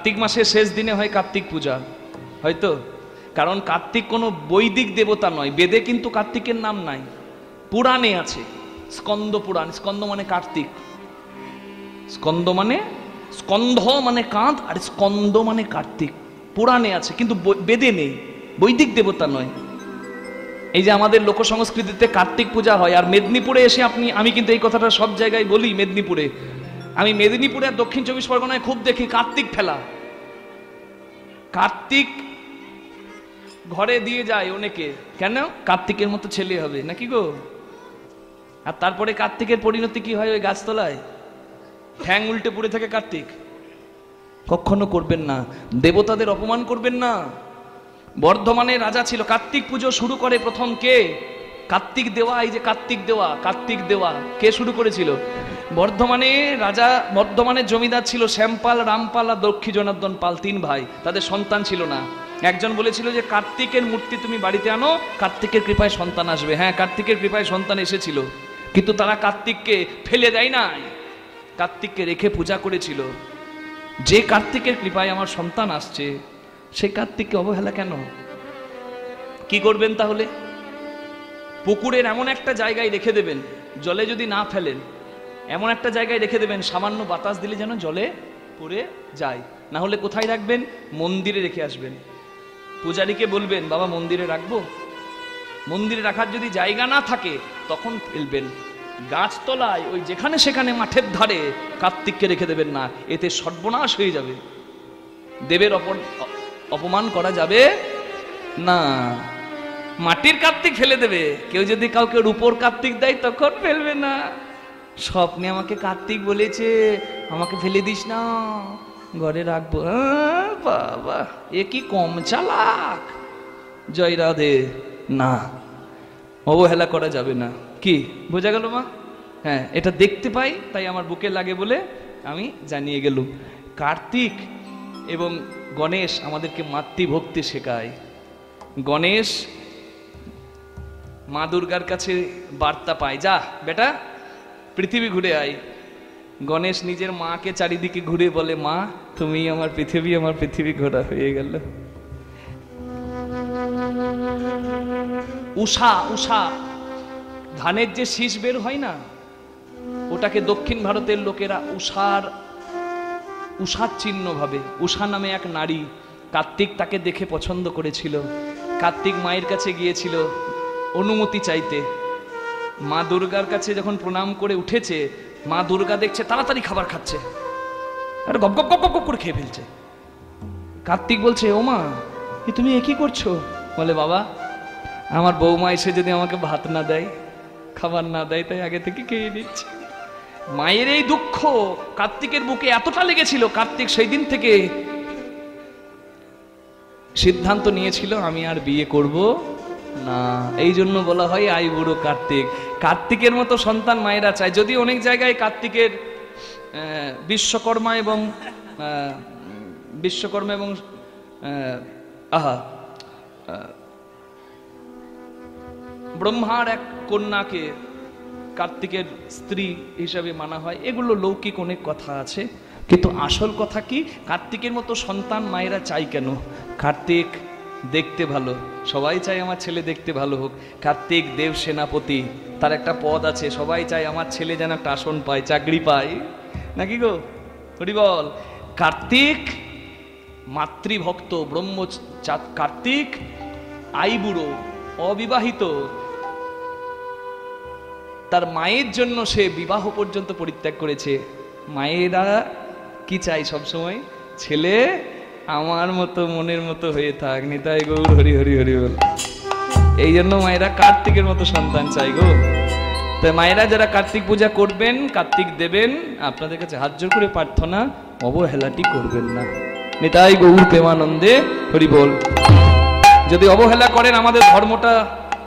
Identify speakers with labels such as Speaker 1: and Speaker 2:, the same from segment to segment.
Speaker 1: কার্তিক মাসের শেষ দিনে হয় কার্তিক পূজা, হয়তো, কারণ কার্তিক কোনো বৈদিক দেবতা নয়, বেদে কিন্তু কার্তিকের নাম নাই, পুরাণে আছে। স্কন্দ পুরাণ, স্কন্দ মানে কার্তিক, স্কন্দ মানে স্কন্ধ মানে কাঁধ, আর স্কন্দ মানে কার্তিক, পুরাণে আছে কিন্তু বেদে নেই, বৈদিক দেবতা নয়। এই যে আমাদের লোক সংস্কৃতিতে কার্তিক পূজা হয়, আর মেদিনীপুরে এসে আমি কিন্তু এই কথাটা সব জায়গায় বলি, মেদিনীপুরে আমি মেদিনীপুরে আর দক্ষিণ চব্বিশ পরগনায় খুব দেখি কার্তিক ফেলা। কার্তিক ঘরে দিয়ে যায় অনেকে, কেন? কার্তিকের মতো ছেলে হবে নাকি গো? আর তারপরে কার্তিকের পরিণতি কি হয়? ওই গাছতলায় ঠ্যাং উল্টে পড়ে থাকে কার্তিক। কখনো করবেন না, দেবতাদের অপমান করবেন না। বর্ধমানে রাজা ছিল, কার্তিক পুজো শুরু করে প্রথম কে? কার্তিক দেওয়া। এই যে কার্তিক দেওয়া, কার্তিক দেওয়া কে শুরু করেছিল? বর্ধমানে রাজা, বর্ধমানের জমিদার ছিল শ্যামপাল, রামপাল আর দক্ষী জনার্দন পাল, 3 ভাই। তাদের সন্তান ছিল না। একজন বলেছিল যে কার্তিকের মূর্তি তুমি বাড়িতে আনো, কার্তিকের কৃপায় সন্তান আসবে। হ্যাঁ, কার্তিকের কৃপায় সন্তান এসেছিল, কিন্তু তারা কার্তিককে ফেলে দেয় নাই, কার্তিককে রেখে পূজা করেছিল। যে কার্তিকের কৃপায় আমার সন্তান আসছে, সেই কার্তিককে অবহেলা কেন? কি করবেন তাহলে? পুকুরের এমন একটা জায়গায় রেখে দেবেন, জলে যদি না ফেলেন, এমন একটা জায়গায় রেখে দেবেন সামান্য বাতাস দিলে যেন জলে পড়ে যায়। না হলে কোথায় রাখবেন? মন্দিরে রেখে আসবেন। পূজারীকে বলবেন, বাবা মন্দিরে রাখবো। মন্দিরে রাখার যদি জায়গা না থাকে তখন ফেলবেন। গাছতলায় ওই যেখানে সেখানে মাঠের ধারে কার্তিককে রেখে দেবেন না, এতে সর্বনাশ হয়ে যাবে। দেবের অপমান করা যাবে না। মাটির কার্তিক ফেলে দেবে, কেউ যদি কাউকে রূপোর কার্তিক দেয় তখন ফেলবে না। স্বপ্নে আমাকে কার্তিক বলেছে, আমাকে ফেলে দিস না, ঘরে রাখবো। বাবা, এ কি কম চালাক! জয় রাধে। না, অবহেলা করা যাবে না। কি বোঝা গেল মা? হ্যাঁ, এটা দেখতে পাই তাই আমার বুকে লাগে বলে আমি জানিয়ে গেলুম। কার্তিক এবং গণেশ আমাদেরকে মাতৃভক্তি শেখায়। গণেশ মা দুর্গার কাছে বার্তা পায়, যা বেটা পৃথিবী ঘুরে আয়। গণেশ নিজের মাকে চারিদিকে ঘুরে বলে, মা তুমি আমার পৃথিবী ঘোরা হয়ে গেল। উষা ধানের যে শীষ বের হয় না, ওটাকে দক্ষিণ ভারতের লোকেরা উষার চিহ্ন ভাবে। উষা নামে এক নারী, কার্তিক তাকে দেখে পছন্দ করেছিল। কার্তিক মায়ের কাছে গিয়েছিল অনুমতি চাইতে। মা দুর্গার কাছে যখন প্রণাম করে উঠেছে, মা দুর্গা দেখছে তাড়াতাড়ি খাবার খাচ্ছে, আর গপ গপ গপ গপ করে খেয়ে ফেলছে। কার্তিক বলছে, ও মা, তুমি কি করছো? বলে, বাবা আমার বৌমা এসে যদি আমাকে ভাত না দেয়, খাবার না দেয়, তাই আগে থেকে খেয়ে নিচ্ছে। মায়ের এই দুঃখ কার্তিকের বুকে এতটা লেগেছিল, কার্তিক সেই দিন থেকে সিদ্ধান্ত নিয়েছিল, আমি আর বিয়ে করব না। এই জন্য বলা হয় আই বুড়ো কার্তিক। কার্তিকের মতো সন্তান মায়েরা চায়। যদি অনেক জায়গায় কার্তিকের বিশ্বকর্মা এবং ব্রহ্মার এক কন্যাকে কার্তিকের স্ত্রী হিসাবে মানা হয়, এগুলো লৌকিক অনেক কথা আছে। কিন্তু আসল কথা কি, কার্তিকের মতো সন্তান মায়েরা চাই কেন? কার্তিক দেখতে ভালো, সবাই চায় আমার ছেলে দেখতে ভালো হোক। কার্তিক দেব সেনাপতি, তার একটা পদ আছে, সবাই চায় আমার ছেলে যেন একটা আসন পায়, চাকরি পায়, নাকি গো? হরি বল। কার্তিক মাতৃভক্ত, কার্তিক আইবুড়ো, অবিবাহিত, তার মায়ের জন্য সে বিবাহ পর্যন্ত পরিত্যাগ করেছে। মায়েরা কি চাই সবসময়? ছেলে আমার মতো মনের মতো হয়ে থাক, নিতাই গৌর হরি হরি হরি বল। এই জন্য মায়েরা কার্তিকের মতো সন্তান চাই গো। তাই মায়েরা যারা কার্তিক পূজা করবেন, কার্তিক দেবেন, আপনাদের কাছে হাত জোর করে প্রার্থনা, অবহেলাটি করবেন না। নিতাই গৌর প্রেমানন্দে হরি বল। যদি অবহেলা করেন, আমাদের ধর্মটা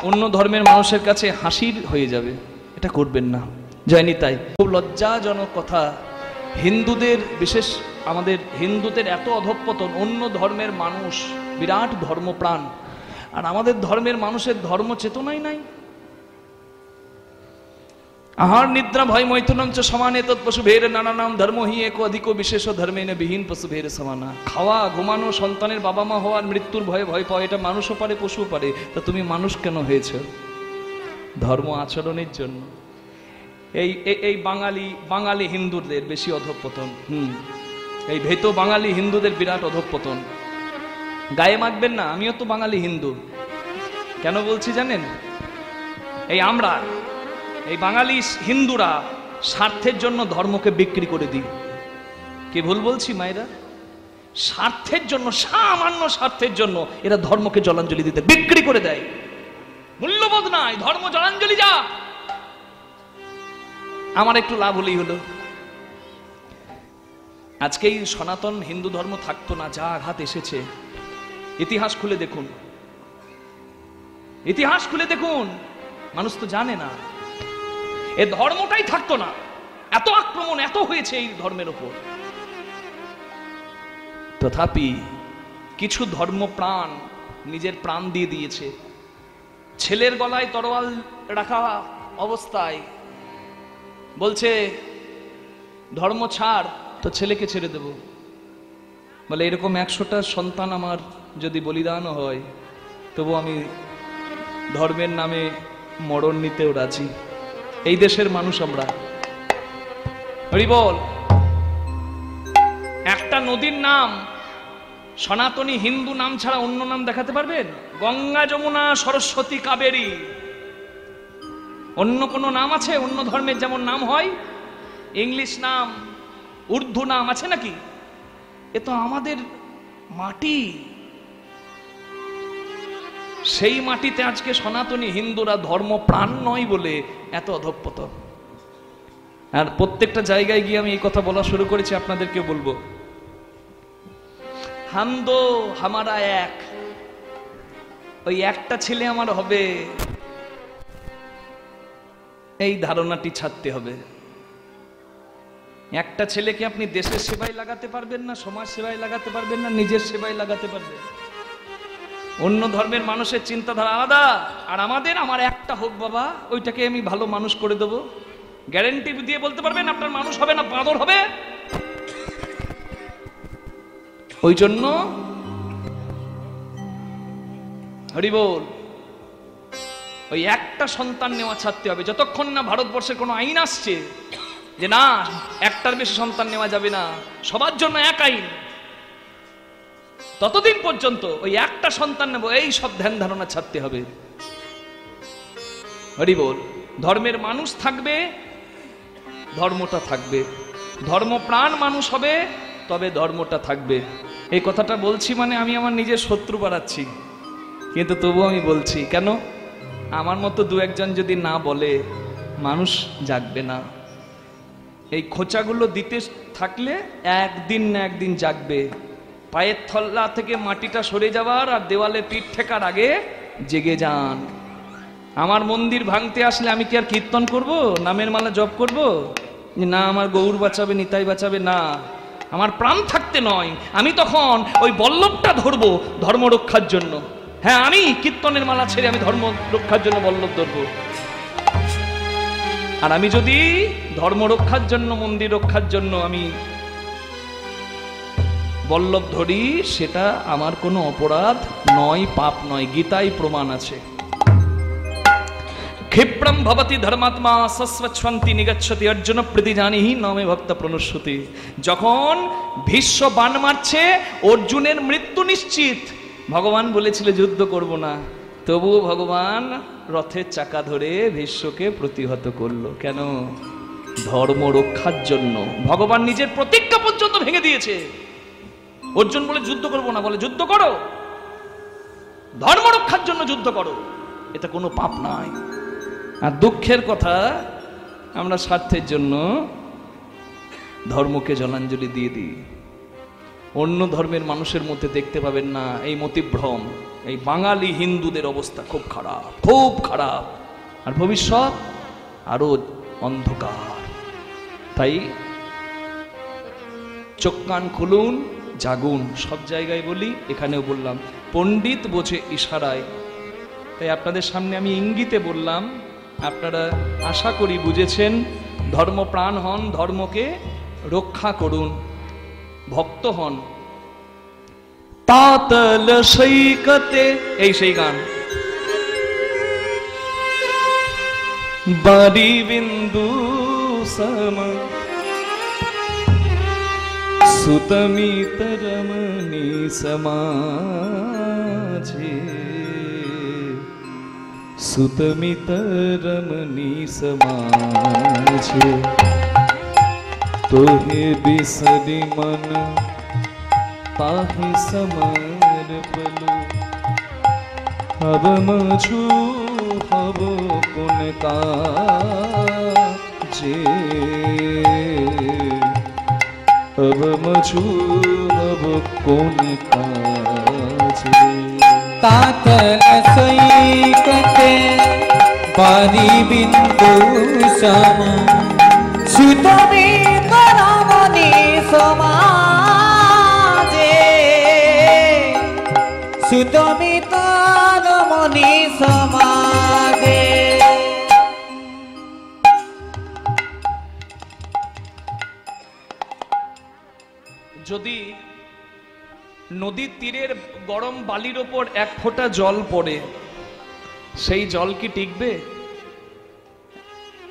Speaker 1: অন্য ধর্মের মানুষের কাছে হাসির হয়ে যাবে, এটা করবেন না। জয় নিতাই। খুব লজ্জাজনক কথা, হিন্দুদের, বিশেষ আমাদের হিন্দুদের এত অধঃপতন। অন্য ধর্মের মানুষ বিরাট ধর্মপ্রাণ, আর আমাদের ধর্মের মানুষের ধর্ম চেতনাই নাই। আহার নিদ্রা ভয় মৈথুনম চ সমানে তৎপশু ভের নানানাম ধর্ম হি এক অধিক বিশেষ ধর্মেন বিহীন পশু ভের সমানা। খাওয়া, ঘুমানো, সন্তানের বাবা মা হওয়ার, মৃত্যুর ভয়ে ভয় পাওয়া, এটা মানুষও পারে পশুও পারে। তা তুমি মানুষ কেন হয়েছ? ধর্ম আচরণের জন্য। এই বাঙালি হিন্দুদের বেশি অধঃপতন। এই ভেত বাঙালি হিন্দুদের বিরাট অধঃপতন। গায়ে মাখবেন না, আমিও তো বাঙালি হিন্দু। কেন বলছি জানেন? আমরা এই বাঙালি হিন্দুরা স্বার্থের জন্য ধর্মকে বিক্রি করে দিই। কি ভুল বলছি মায়েরা? স্বার্থের জন্য, সামান্য স্বার্থের জন্য এরা ধর্মকে জলাঞ্জলি দিতে বিক্রি করে দেয়। মূল্যবোধ নাই, ধর্ম জলাঞ্জলি যা, আমার একটু লাভ হলেই হলো। আজকে এই সনাতন হিন্দু ধর্ম থাকতো না, যা আঘাত এসেছে। ইতিহাস খুলে দেখুন, ইতিহাস খুলে দেখুন। মানুষ তো জানে না, এ ধর্মটাই থাকতো না, এত আক্রমণ এত হয়েছে এই ধর্মের উপর। তথাপি কিছু ধর্মপ্রাণ নিজের প্রাণ দিয়ে দিয়েছে। ছেলের গলায় তরোয়াল রাখা অবস্থায় বলছে ধর্ম ছাড়, তো ছেলেকে ছেড়ে দেব। বলে এরকম 100টা সন্তান আমার যদি বলিদান হয়, তবু আমি ধর্মের নামে মরণ নিতেও রাজি। এই দেশের মানুষ আমরা। হরি বল। একটা নদীর নাম সনাতনী হিন্দু নাম ছাড়া অন্য নাম দেখাতে পারবেন? গঙ্গা, যমুনা, সরস্বতী, কাবেরী। অন্য কোনো নাম আছে? অন্য ধর্মের যেমন নাম হয়, ইংলিশ নাম, উর্দু নাম আছে নাকি? এ তো আমাদের মাটি। সেই মাটিতে আজকে সনাতনী হিন্দুরা ধর্ম প্রাণ নয় বলে এত অধঃপতন। আর প্রত্যেকটা জায়গায় গিয়ে আমি এই কথা বলা শুরু করেছি, আপনাদেরকে বলবো, হাম দো হামারা এক, ওই একটা ছেলে আমার হবে, এই ধারণাটি ছাড়তে হবে। একটা ছেলেকে আপনি দেশের সেবায় লাগাতে পারবেন না, সমাজ সেবায় লাগাতে পারবেন না, নিজের সেবায় লাগাতে পারবেন। অন্য ধর্মের মানুষের চিন্তাধারা আলাদা, আর আমার একটা হোক বাবা, ওইটাকে আমি ভালো মানুষ করে দেবো। গ্যারেন্টি দিয়ে বলতে পারবেন আপনার মানুষ হবে না, বাঁদর হবে? ওই জন্য হরি বল, ওই একটা সন্তান নেওয়া ছাড়তে হবে। যতক্ষণ না ভারতবর্ষের কোনো আইন আসছে যে না, একটার বেশি সন্তান নেওয়া যাবে না, সবার জন্য এক আইন, ততদিন পর্যন্ত ওই একটা সন্তান নেব, এই সব ধ্যান ধারণা ছাড়তে হবে। হরি বল। ধর্মের মানুষ থাকবে, ধর্মটা থাকবে। ধর্মপ্রাণ মানুষ হবে, তবে ধর্মটা থাকবে। এই কথাটা বলছি মানে আমি আমার নিজের শত্রু বাড়াচ্ছি, কিন্তু তবু আমি বলছি। কেন? আমার মতো দু একজন যদি না বলে, মানুষ জাগবে না। এই খোঁচাগুলো দিতে থাকলে একদিন না একদিন জাগবে। পায়ের থল্লা থেকে মাটিটা সরে যাওয়ার আর দেওয়ালে পিঠ ঠেকার আগে জেগে যান। আমার মন্দির ভাঙতে আসলে আমি কি আর কীর্তন করব, নামের মালা জপ করব? না, আমার গৌর বাঁচাবে, নিতাই বাঁচাবে, না, আমার প্রাণ থাকতে নয়। আমি তখন ওই বল্লভটা ধরবো ধর্ম রক্ষার জন্য। হ্যাঁ, আমি কীর্তনের মালা ছেড়ে আমি ধর্ম রক্ষার জন্য বল্লভ ধরবো। আর আমি যদি ধর্ম রক্ষার জন্য, মন্দির রক্ষার জন্য আমি বল্লভ ধরি, সেটা আমার কোনো অপরাধ নয়, পাপ নয়। গীতায় প্রমাণ আছে। ক্ষিপ্রম ভবতি ধর্মাত্মা সস্বচ্ছন্তি নিগচ্ছতি অর্জুন প্রীতি জানিহি নমে ভক্ত প্রণশ্যতি। যখন ভীষ্ম বাণ মারছে, অর্জুনের মৃত্যু নিশ্চিত। ভগবান বলেছিল যুদ্ধ করব না, তবুও ভগবান রথের চাকা ধরে ভীষ্মকে প্রতিহত করলো। কেন? ধর্ম রক্ষার জন্য। ভগবান নিজের প্রতিজ্ঞা পর্যন্ত ভেঙে দিয়েছে। অর্জুন বলে যুদ্ধ করবো না, বলে যুদ্ধ করো, ধর্ম রক্ষার জন্য যুদ্ধ করো, এটা কোনো পাপ নয়। আর দুঃখের কথা, আমরা স্বার্থের জন্য ধর্মকে জলাঞ্জলি দিয়ে দিই। অন্য ধর্মের মানুষের মধ্যে দেখতে পাবেন না এই মতিভ্রম। এই বাঙালি হিন্দুদের অবস্থা খুব খারাপ, খুব খারাপ, আর ভবিষ্যৎ আরো অন্ধকার। তাই চোখ কান খুলুন, জাগুন। সব জায়গায় বলি, এখানেও বললাম, পণ্ডিত বোঝে ইশারায়। তাই আপনাদের সামনে আমি ইঙ্গিতে বললাম, আপনারা আশা করি বুঝেছেন। ধর্মপ্রাণ হন, ধর্মকে রক্ষা করুন, ভক্ত হন। তাতল সৈকতে, এই সেই গান। বারি বিন্দু সম সুতমিত রমণী সমাজে, সুতমিত রমণী সমাজে, তোহে বিসরি মন তাহি সমর্পলু, হব মছু হব কোন কাজে, হব মছু হব কোন কাজে।
Speaker 2: তাতল সৈকতে বারি বিন্দু সম সুতমিত রমণী সমাজে, সুতমিত রমণী সমাজে।
Speaker 1: যদি নদীর তীরের গরম বালির ওপর এক ফোঁটা জল পড়ে, সেই জল কি টিকবে?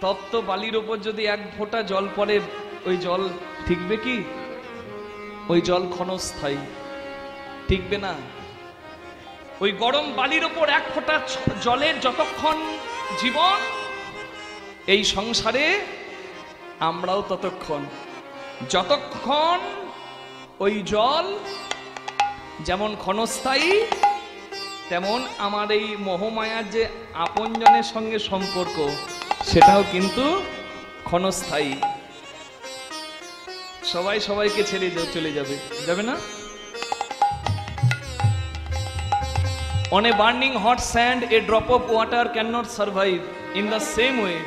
Speaker 1: তপ্ত বালির ওপর যদি এক ফোঁটা জল পড়ে, ওই জল টিকবে কি? ওই জল ক্ষণস্থায়ী, টিকবে না। ওই গরম বালির ওপর এক ফোঁটা জলের যতক্ষণ জীবন, এই সংসারে আমরাও ততক্ষণ। যতক্ষণ ওই জল যেমন ক্ষণস্থায়ী, তেমন আমার এই মোহমায়ার যে আপনজনের সঙ্গে সম্পর্ক, সেটাও কিন্তু ক্ষণস্থায়ী। সবাই সবাইকে ছেড়ে চলে যাবে, যাবে না? On a burning hot sand, a drop of water cannot survive. In the same way,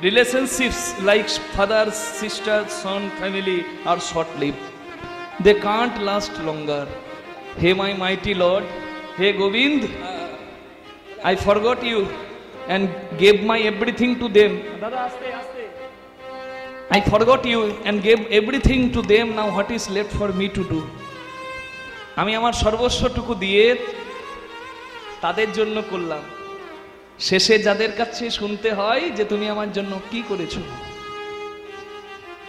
Speaker 1: relationships like father, sister, son, family are short-lived. They can't last longer. Hey my mighty Lord, hey Govind, I forgot you and gave my everything to them. I forgot you and gave everything to them. Now what is left for me to do? আমি আমার সর্বস্বটুকু দিয়ে তাদের জন্য করলাম। শেষে যাদের কাছে শুনতে হয় যে তুমি আমার জন্য কি করেছো।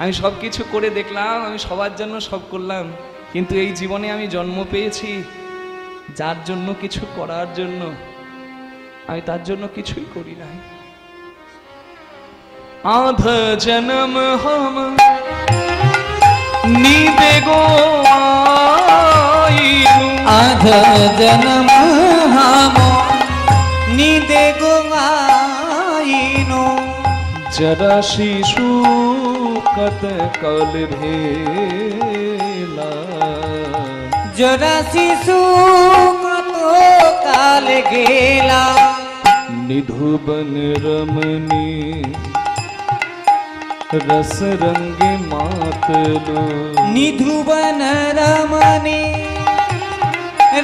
Speaker 1: আমি সব কিছু করে দেখলাম, আমি সবার জন্য সব করলাম, কিন্তু এই জীবনে আমি জন্ম পেয়েছি যার জন্য কিছু করার জন্য, আমি তার জন্য কিছুই করি নাই। আধ জনম হম নীদে গো আইনু,
Speaker 2: আধ জনম হাম নিদে গো আইনু,
Speaker 1: জরা শিশু কত কাল ভেলা,
Speaker 2: জরা শিশু কত কাল গেলা,
Speaker 1: নিধুবন রমণী রস রঙ্গে মাতলো,
Speaker 2: নিধুবন রমণী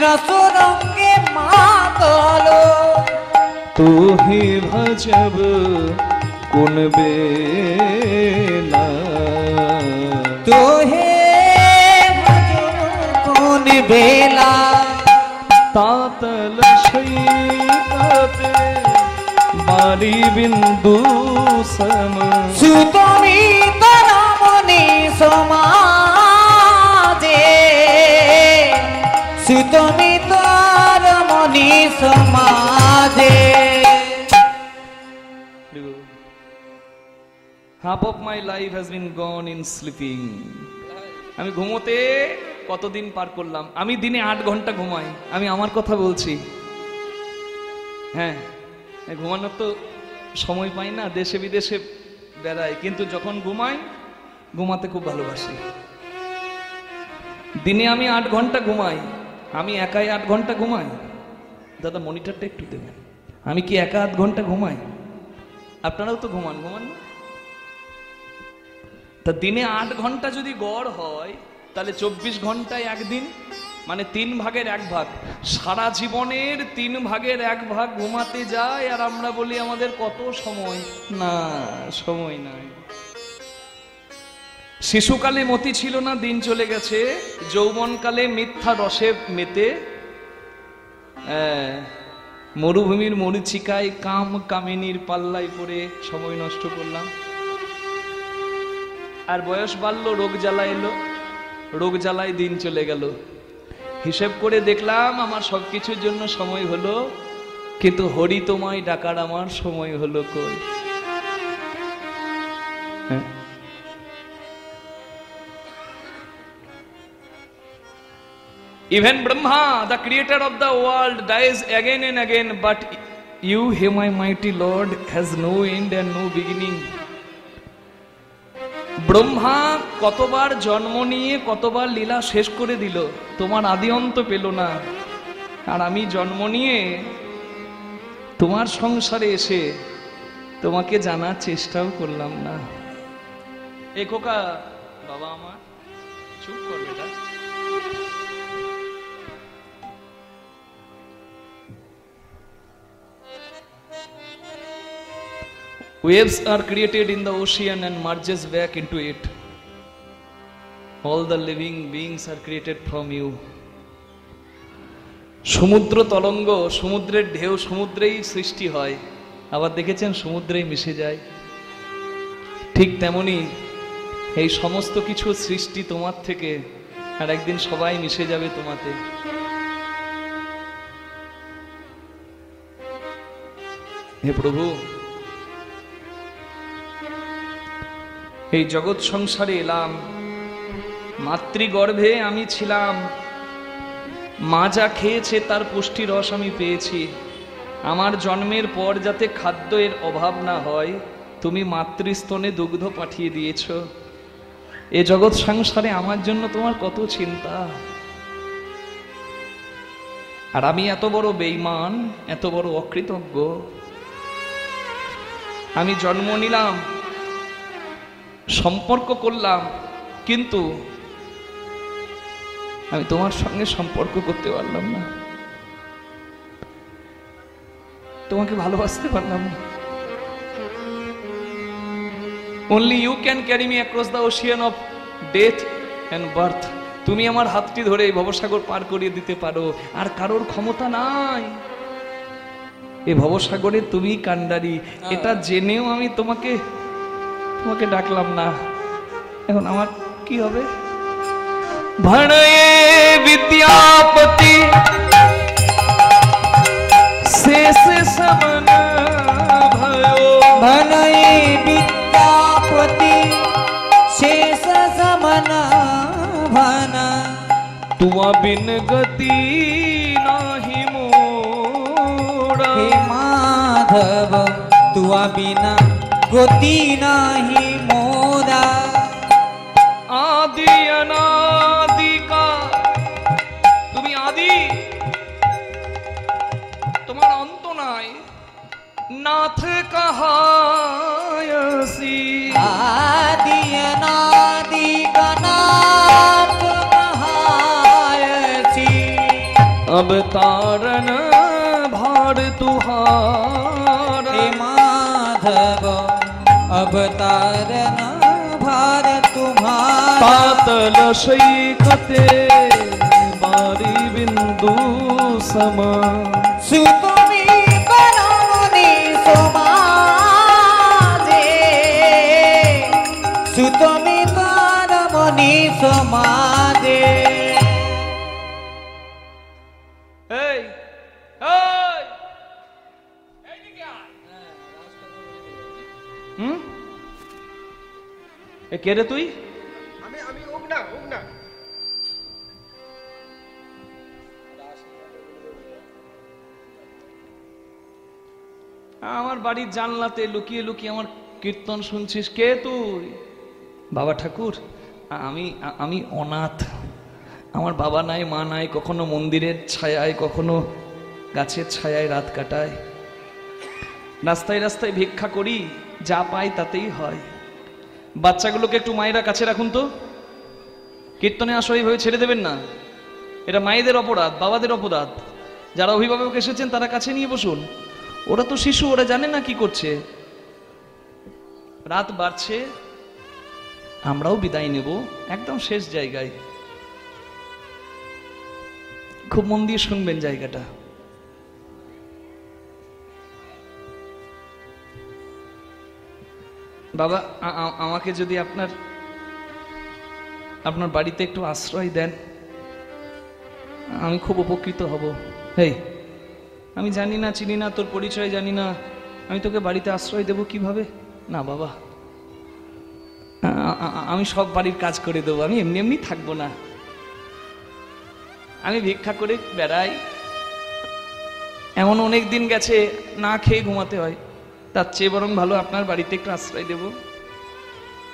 Speaker 2: রস রঙ্গে মাতলো,
Speaker 1: তোহে ভজব কোন বেলা,
Speaker 2: তোহে ভজব কোন বেলা,
Speaker 1: তাতল সৈকতে বারি বিন্দু সম
Speaker 2: সুতমিত রমণী সমাজে, সুতমিত রমণী সমাজে।
Speaker 1: Half of my life has been gone in sleeping. আমি ঘুমোতে কতদিন পার করলাম। আমি দিনে 8 ঘন্টা ঘুমাই, আমি আমার কথা বলছি। হ্যাঁ, ঘুমানোর তো সময় পাই না, দেশে বিদেশে বেড়াই, কিন্তু যখন ঘুমাই, ঘুমাতে খুব ভালোবাসি। দিনে আমি 8 ঘন্টা ঘুমাই। আমি একাই 8 ঘন্টা ঘুমাই? দাদা মনিটরটা একটু দেবেন। আমি কি একা 8 ঘন্টা ঘুমাই? আপনারাও তো ঘুমান, ঘুমান না? তা দিনে 8 ঘন্টা যদি গড় হয়, তাহলে 24 ঘন্টায় একদিন মানে 3 ভাগের 1 ভাগ। সারা জীবনের 3 ভাগের 1 ভাগ ঘুমাতে যায়, আর আমরা বলি আমাদের কত সময়। না, সময় নাই। শিশুকালে মতি ছিল না, দিন চলে গেছে। যৌবনকালে মিথ্যা রসে মেতে মরুভূমির মরীচিকায় কাম কামিনীর পাল্লায় পড়ে সময় নষ্ট করলাম। আর বয়স বাড়লো, রোগ জ্বালা এলো, রোগ জ্বালায় দিন চলে গেল। হিসেব করে দেখলাম আমার সবকিছুর জন্য সময় হলো, কিন্তু হরি তোমায় ডাকার আমার সময় হলো কই? Even Brahma, the creator of the world, dies again and again, but you, He my mighty Lord, has no end and no beginning. Brahma কতবার জন্ম নিয়ে কতবার লীলা শেষ করে দিল, তোমার আদি অন্ত পেল না। আর আমি জন্ম নিয়ে তোমার সংসারে এসে তোমাকে জানার চেষ্টাও করলাম না। এ খোকা, বাবা আমার চুপ কর বেটা। Waves are created in the ocean and merges back into it. All the living beings are created from you. সমুদ্র তরঙ্গ, সমুদ্রের ঢেউ সমুদ্রেই সৃষ্টি হয়, আবার দেখেছেন সমুদ্রেই মিশে যায়। ঠিক তেমনি এই সমস্ত কিছু সৃষ্টি তোমার থেকে, আর একদিন সবাই মিশে যাবে তোমাতে। হে প্রভু, এই জগৎ সংসারে এলাম, মাতৃগর্ভে আমি ছিলাম, মা যা খেয়েছে তার পুষ্টি রস আমি পেয়েছি। আমার জন্মের পর যাতে খাদ্যের অভাব না হয়, তুমি মাতৃস্তনে দুগ্ধ পাঠিয়ে দিয়েছ। এ জগৎ সংসারে আমার জন্য তোমার কত চিন্তা, আর আমি এত বড় বেঈমান, এত বড় অকৃতজ্ঞ। আমি জন্ম নিলাম, সম্পর্ক করলাম, কিন্তু আমি তোমার সঙ্গে সম্পর্ক করতে পারলাম না, তোমাকে ভালোবাসতে পারলাম না। Only you can carry me across the ocean of death and birth. তুমি আমার হাতটি ধরে এই ভবসাগর পার করিয়ে দিতে পারো, আর কারোর ক্ষমতা নাই। এই ভবসাগরে তুমি কান্ডারি, এটা জেনেও আমি তোমাকে ডাকলাম না। এখন আমার কি হবে? ভণয়ে বিদ্যাপতি শেষ সমন भयो।
Speaker 2: ভণয়ে বিদ্যাপতি শেষ সমন ভন।
Speaker 1: तुआ बिन गति नाही मोरा।
Speaker 2: हे माधव तुआ बिना गति नाही मोरा।
Speaker 1: आदि अनादि का তুমি আদি, তোমার অন্ত নাই। नाथ कहायसी
Speaker 2: आदि अनादि का नाथ कहायसी।
Speaker 1: अब तारन भार तुहारा।
Speaker 2: हे माधव अवतारण भार तुम्हारा।
Speaker 1: पातल सैकते बारी बिंदु समा।
Speaker 2: सुतमी बनमुनि समाजे। सुतमी बनमुनि समाजे।
Speaker 1: এই এই এইদিকে আয়। এ কে রে তুই?
Speaker 3: আমি ওগনা
Speaker 1: আমার বাড়ির জানলাতে লুকিয়ে লুকিয়ে আমার কীর্তন শুনছিস, কে তুই? বাবা ঠাকুর, আমি অনাথ, আমার বাবা নাই, মা নাই, কখনো মন্দিরের ছায়ায়, কখনো গাছের ছায়ায় রাত কাটায়, রাস্তায় রাস্তায় ভিক্ষা করি, যা পাই তাতেই হয়। বাচ্চাগুলোকে একটু মায়েরা কাছে রাখুন তো, কীর্তনে আসো, এইভাবে ছেড়ে দেবেন না। এটা মায়েদের অপরাধ, বাবাদের অপরাধ। যারা অভিভাবক এসেছেন তারা কাছে নিয়ে বসুন। ওরা তো শিশু, ওরা জানে না কি করছে। রাত বাড়ছে, আমরাও বিদায় নেব একদম শেষ জায়গায়। খুব মন দিয়ে শুনবেন জায়গাটা। বাবা, আমাকে যদি আপনার বাড়িতে একটু আশ্রয় দেন, আমি খুব উপকৃত হব। হেই, আমি জানি না, চিনি না, তোর পরিচয় জানি না, আমি তোকে বাড়িতে আশ্রয় দেব কিভাবে? না বাবা, আমি সব বাড়ির কাজ করে দেবো, আমি এমনি এমনি থাকবো না। আমি ভিক্ষা করে বেড়াই, এমন অনেক দিন গেছে না খেয়ে ঘুমাতে হয়। তার চেয়ে বরং ভালো আপনার বাড়িতে একটু আশ্রয় দেব।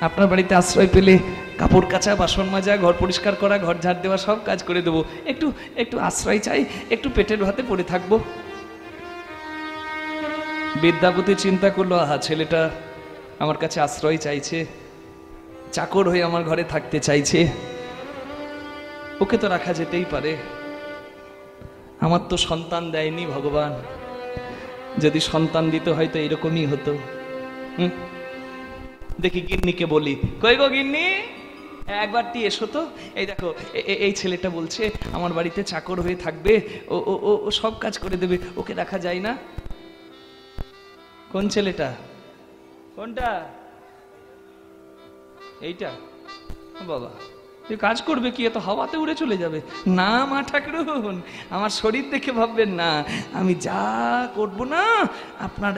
Speaker 1: আপনার বাড়িতে আশ্রয় পেলে কাপড় কাচা, বাসন মাজা, ঘর পরিষ্কার করা, ঘর ঝাড় দেওয়া সব কাজ করে দেবো। একটু একটু আশ্রয় চাই, একটু পেটের ভাতে পড়ে থাকবো। বিদ্যাপতি চিন্তা করলো, আহা, ছেলেটা আমার কাছে আশ্রয় চাইছে, চাকর হয়ে আমার ঘরে থাকতে চাইছে, ওকে তো রাখা যেতেই পারে। আমার তো সন্তান দেয়নি ভগবান, যদি সন্তান দিতে হয় তো এরকমই হতো। দেখি গিন্নিকে বলি, কই গো গিন্নি, একবারটি এসো তো। এই দেখো, এই ছেলেটা বলছে আমার বাড়িতে চাকর হয়ে থাকবে, ও ও ও সব কাজ করে দেবে, ওকে রাখা যায় না? কোন ছেলেটা? কোনটা? এইটা? বাবা, তুই কাজ করবে কি, এত হাওয়াতে উড়ে চলে যাবে? না মা ঠাকুরুন, আমার শরীর দেখে ভাববেন না, আমি যা করব না আপনার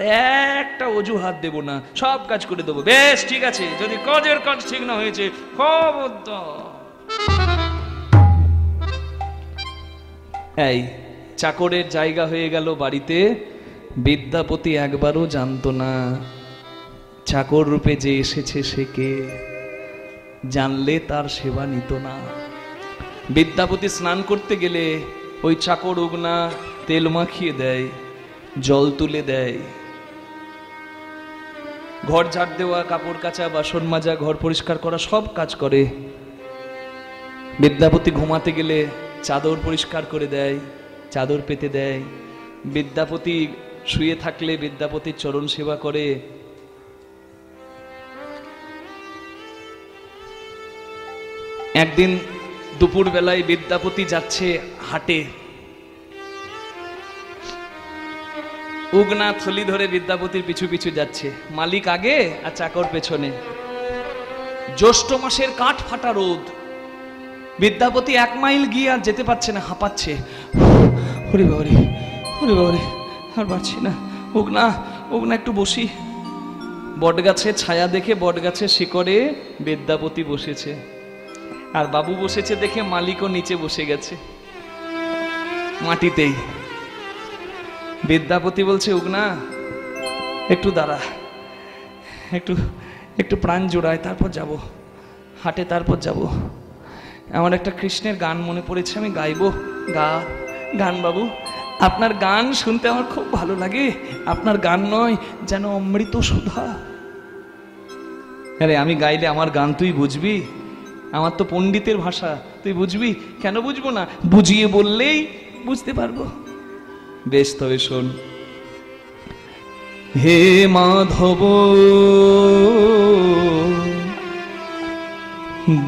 Speaker 1: একটা অজুহাত দেব না, সব কাজ করে দেবো। বেশ ঠিক আছে, যদি কাজের কাজ ঠিক না হয়েছে খবরদার। এই চাকরের জায়গা হয়ে গেল বাড়িতে। বিদ্যাপতি একবারও জানতো না চাকর রূপে যে এসেছে সে কে, জানলে তার সেবা নিত না। বিদ্যাপতি স্নান করতে গেলে ওই চাকর উগনা তেল মাখিয়ে দেয়, জল তুলে দেয়, ঘর ঝাড় দেওয়া, কাপড় কাচা, বাসন মাজা, ঘর পরিষ্কার করা সব কাজ করে। বিদ্যাপতি ঘুমাতে গেলে চাদর পরিষ্কার করে দেয়, চাদর পেতে দেয়। বিদ্যাপতি শুয়ে থাকলে বিদ্যাপতির চরণ সেবা করে। একদিন দুপুর বেলায় বিদ্যাপতি যাচ্ছে হাটে, উগনা থলি ধরে বিদ্যাপতির পিছু পিছু যাচ্ছে, মালিক আগে আর চাকর পেছনে। জ্যৈষ্ঠ মাসের কাঠ ফাটা রোদ, বিদ্যাপতি 1 মাইল গিয়ে আর যেতে পারছে না, হাঁপাচ্ছে। হরি বাবারে, হরি বাবারে, আর পারছি না। উগনা, উগনা একটু বসি। বটগাছের ছায়া দেখে বটগাছের শিকড়ে বিদ্যাপতি বসেছে, আর বাবু বসেছে দেখে মালিকও নিচে বসে গেছে মাটিতেই। বিদ্যাপতি বলছে, উগনা একটু দাঁড়া, একটু একটু প্রাণ জোড়ায়, তারপর যাব হাটে, তারপর যাব। আমার একটা কৃষ্ণের গান মনে পড়েছে, আমি গাইবো। গান বাবু, আপনার গান শুনতে আমার খুব ভালো লাগে। আপনার গান নয় যেন অমৃত সুধা। আরে আমি গাইলে আমার গান তুই বুঝবি? আমার তো পণ্ডিতের ভাষা, তুই বুঝবি? কেন বুঝবো না, বুঝিয়ে বললেই বুঝতে পারবো। বেশ, তবে শোন। হে মাধব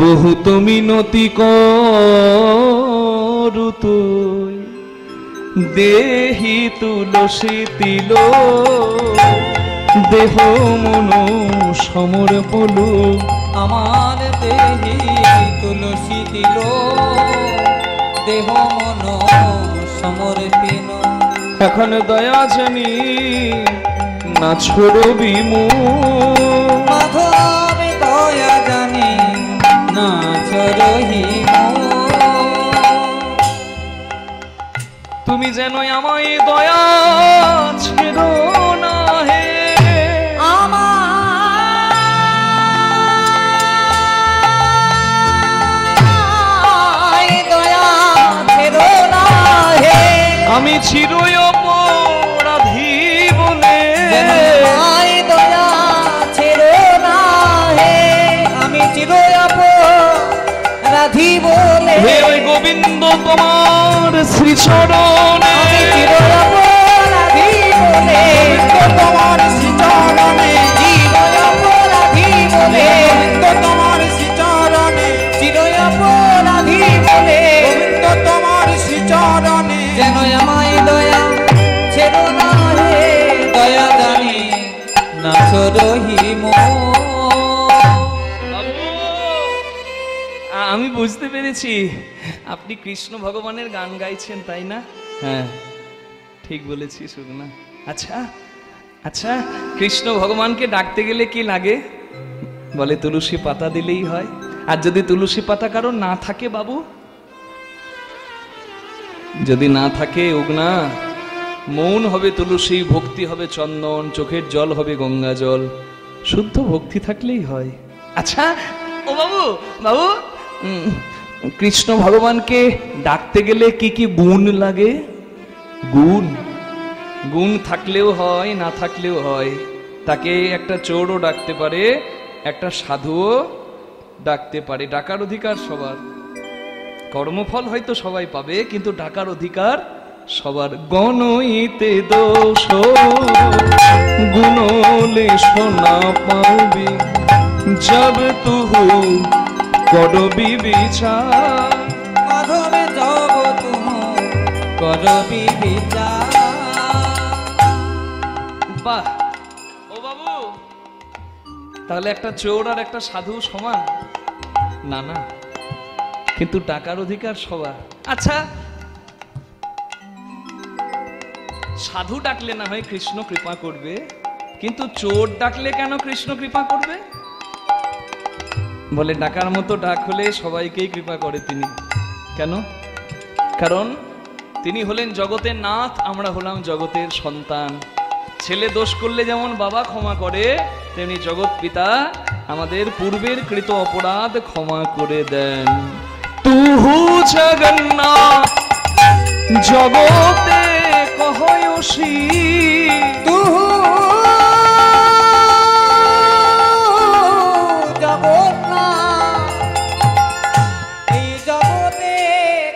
Speaker 1: বহুত মিনতি করু তুই, দেহি তুলসী তিল দেহ মন সমর বলু।
Speaker 2: আমার দেহি তুলসী দিল, দেহ মন সমর্পিন।
Speaker 1: এখন দয়া জানি না ছড়বি মুখ,
Speaker 2: মাধব দয়া জানি না চরহিব।
Speaker 1: তুমি যেন আমায় দয়া ছেড়ো না হে। আমি চিরই অপরাধী বলে,
Speaker 2: দয়া ছেড়ো না হে। আমি চিরই অপরাধী বলে
Speaker 1: হে ওই গোবিন্দ তোমার শ্রীচরণে
Speaker 2: আমি চির অপরাধী বলে
Speaker 3: তোমার শ্রীচরণে
Speaker 2: চির অপরাধী বলে
Speaker 3: গোবিন্দ তোমার শ্রীচরণে
Speaker 2: চির অপরাধী বলে
Speaker 3: গোবিন্দ তোমার শ্রীচরণে
Speaker 2: যেন আমায় দয়া ছেড়ো না হে দয়া জানি না রহিম
Speaker 1: বাবু, আমি বুঝতে পেরেছি আপনি কৃষ্ণ ভগবানের গান গাইছেন, তাই না? হ্যাঁ, ঠিক বলেছি সুগনা। আচ্ছা আচ্ছা, কৃষ্ণ ভগবানকে ডাকতে গেলে কি লাগে? বলে তুলসী পাতা দিলেই হয়। আর যদি তুলসী পাতা কারো না থাকে বাবু, যদি না থাকে উগনা, মৌন হবে তুলসী, ভক্তি হবে চন্দন, চোখের জল হবে গঙ্গা জল, শুদ্ধ ভক্তি থাকলেই হয়। আচ্ছা ও বাবু, বাবু কৃষ্ণ ভগবানকে ডাকতে গেলে কি কি গুণ লাগে? গুণ, গুণ থাকলেও হয়, না থাকলেও হয়। তাকে একটা চোরও ডাকতে পারে, একটা সাধুও ডাকতে পারে। ডাকার অধিকার সবার, কর্মফল হয়তো সবাই পাবে, কিন্তু ডাকার অধিকার সবার। গণইতে দোষ গুণলে সোনা পাবে, জব তুহু করবি বিচার।
Speaker 2: মাধবে যাব তুম করবি বিচার।
Speaker 1: বাহ, ও বাবু, তাহলে একটা চোর আর একটা সাধু সমান না? না, কিন্তু টাকার অধিকার সবার। আচ্ছা, সাধু ডাকলে না হয় কৃষ্ণ কৃপা করবে, কিন্তু চোর ডাকলে কেন কৃষ্ণ কৃপা করবে? বলে ডাকার মতো ডাক হলে সবাইকেই কৃপা করে তিনি। কেন? কারণ তিনি হলেন জগতের নাথ, আমরা হলাম জগতের সন্তান। ছেলে দোষ করলে যেমন বাবা ক্ষমা করে, তেমনি জগৎ পিতা আমাদের পূর্বের কৃত অপরাধ ক্ষমা করে দেন। তুহু জগন্নাথ জগতে কহয়সী,
Speaker 2: তুহু জগন্নাথ এই জগতে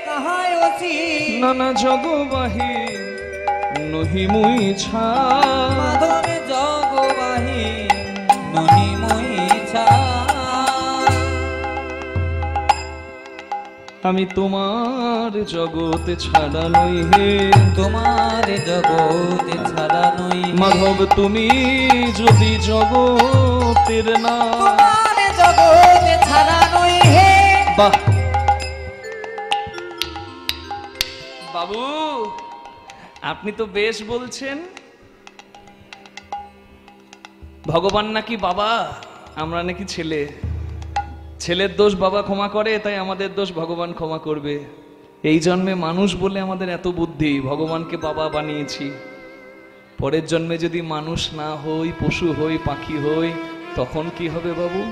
Speaker 2: কাহায় অছি।
Speaker 1: নানা জগবাহী নহি মুই ছা।
Speaker 2: মাধবে জগবাহী নহি মুই ছা।
Speaker 1: আমি তোমার জগতে ছাড়া নই হে,
Speaker 2: তোমার জগতে ছাড়া নই হে।
Speaker 1: মাধব তুমি যদি জগতের না।
Speaker 2: তোমার জগতে ছাড়া নই হে।
Speaker 1: বাহ বাবু, আপনি তো বেশ বলছেন। ভগবান নাকি বাবা, আমরা নাকি ছেলে। ছেলের দোষ বাবা ক্ষমা করে, তাই আমাদের দোষ ভগবান ক্ষমা করবে। এই জন্মে মানুষ বলে আমাদের এত বুদ্ধি, ভগবানকে বাবা বানিয়েছি। পরের জন্মে যদি মানুষ না হই, পশু হই, পাখি হই, তখন কি হবে বাবু?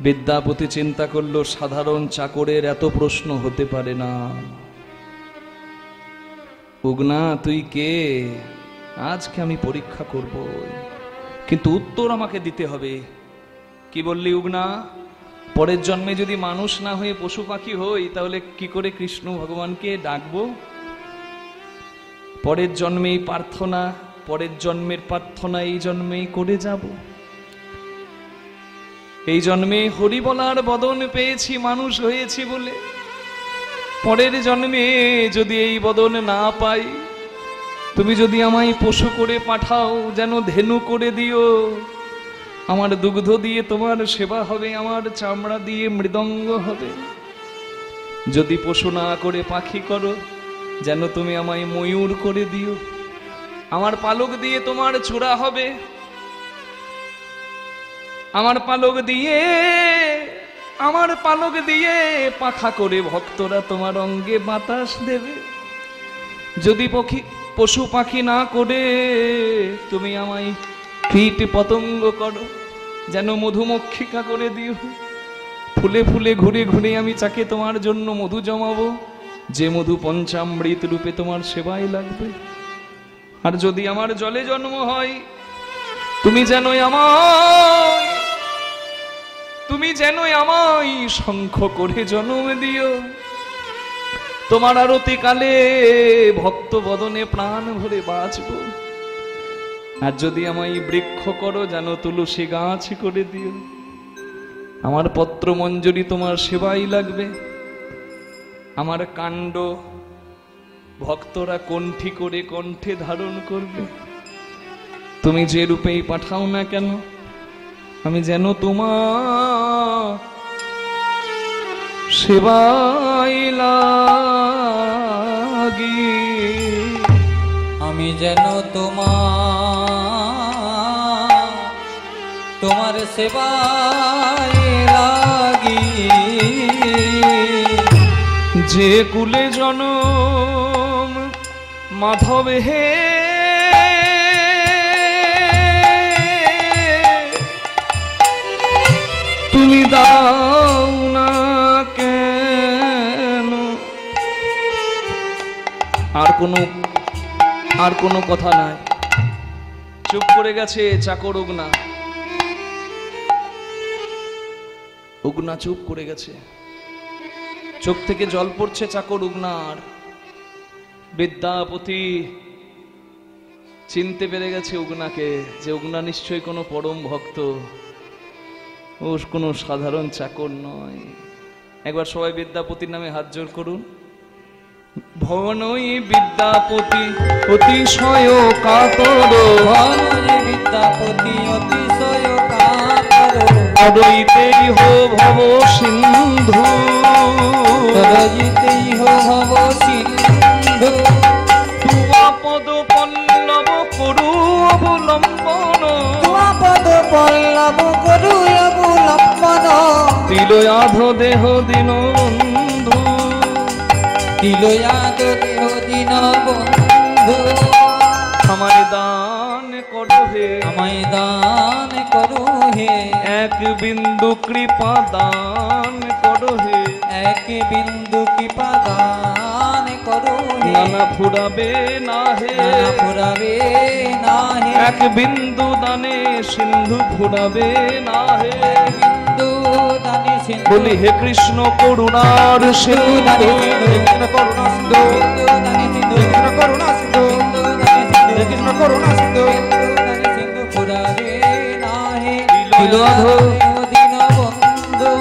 Speaker 1: বিদ্যাপতি চিন্তা করলো সাধারণ চাকরের এত প্রশ্ন হতে পারে না। উগনা তুই কে? আজকে আমি পরীক্ষা করব, কিন্তু উত্তর আমাকে দিতে হবে। কি বললি উগনা? পরের জন্মে যদি মানুষ না হয়ে পশু পাখি হই, তাহলে কি করে কৃষ্ণ ভগবানকে ডাকবো? পরের জন্মেই প্রার্থনা, পরের জন্মের প্রার্থনা এই জন্মেই করে যাব। এই জন্মে হরি বলার বদন পেয়েছি, মানুষ হয়েছি বলে। পরের জন্মে যদি এই বদন না পাই, তুমি যদি আমায় পশু করে পাঠাও, যেন ধেনু করে দিও। আমার দুগ্ধ দিয়ে তোমার সেবা হবে, আমার চামড়া দিয়ে মৃদঙ্গ হবে। যদি পশু না করে পাখি করো, যেন তুমি আমায় ময়ূর করে দিও। আমার পালক দিয়ে তোমার চূড়া হবে, আমার পালক দিয়ে পাখা করে ভক্তরা তোমার অঙ্গে বাতাস দেবে। যদি পশু পাখি না করে তুমি আমায় কীট পতঙ্গ করো, যেন মধুমক্ষিকা করে দিও। ফুলে ফুলে ঘুরে ঘুরে আমি চাকে তোমার জন্য মধু জমাবো, যে মধু পঞ্চামৃত রূপে তোমার সেবায় লাগবে। আর যদি আমার জলে জন্ম হয়, তুমি যেন আমায় তুমি যেন আমায় শঙ্খ করে জন্ম দিও, তোমার আরতি কালে ভক্ত বদনে প্রাণ ভরে বাঁচব। আর যদি আমায় বৃক্ষ করো, যেন তুলসী গাছ করে দিও। আমার পত্র মঞ্জরি তোমার সেবাই লাগবে। আমার কাণ্ড ভক্তরা কণ্ঠী করে কণ্ঠে ধারণ করবে। তুমি যে রূপেই পাঠাও না কেন, আমি যেন তোমার সেবাই লাগি।
Speaker 2: আমি যেন তোমার সেবায় লাগি।
Speaker 1: যে কুলে জনম মাধব হে, তুমি দাও না কেন। আর কোনো কথা নাই। চুপ করে গেছে চাকর উগনা। উগনা চুপ করে গেছে, চোখ থেকে জল পড়ছে চাকর উগনার। বিদ্যাপতি চিনতে পেরে গেছে উগনাকে, যে উগনা নিশ্চয়ই কোনো পরম ভক্ত, ও কোনো সাধারণ চাকর নয়। একবার সবাই বিদ্যাপতির নামে হাত জোর করুন। ভবনই বিদ্যাপতি অতিশয় কাতর,
Speaker 2: ভবনই বিদ্যাপতি অতিশয় কাতর,
Speaker 1: অদৈতেই হো ভব সিন্ধু,
Speaker 2: অদৈতেই হো ভব সিন্ধু।
Speaker 1: তুয়া পদ পল্লব করু অবলম্বন,
Speaker 2: তুয়া পদ পল্লব করু অবলম্বন।
Speaker 1: তিলয়াধ দেহ দিন বন্ধু,
Speaker 2: তিলয়াধ দেহ দিন বন্ধু।
Speaker 1: আমায় দান করো হে,
Speaker 2: আমায় দান করো হে,
Speaker 1: এক বিন্দু কৃপা দান করো হে।
Speaker 2: এক বিন্দু কৃপা দান করো হে,
Speaker 1: নানা ফুরাবে না হে,
Speaker 2: নানা ফুরাবে না হে।
Speaker 1: এক বিন্দু দানে সিন্ধু ফুরাবে না হে।
Speaker 2: বিন্দু দানে সিন্ধু,
Speaker 1: বলি হে কৃষ্ণ করুণার সিন্ধু,
Speaker 2: দানে সিন্ধু, কৃষ্ণ করুণা সিন্ধু, বিন্দু দানে সিন্ধু, কৃষ্ণ করুণা সিন্ধু, বিন্দু দানে সিন্ধু, কৃষ্ণ করুণা সিন্ধু, বিন্দু দানে সিন্ধু ফুরাবে না হে।
Speaker 1: তিলয়াধ
Speaker 2: দিন বন্ধু,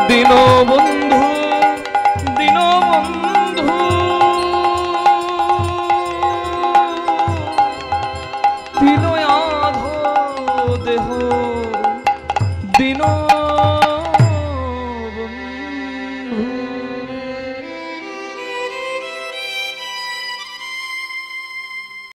Speaker 1: দিন বন্ধু।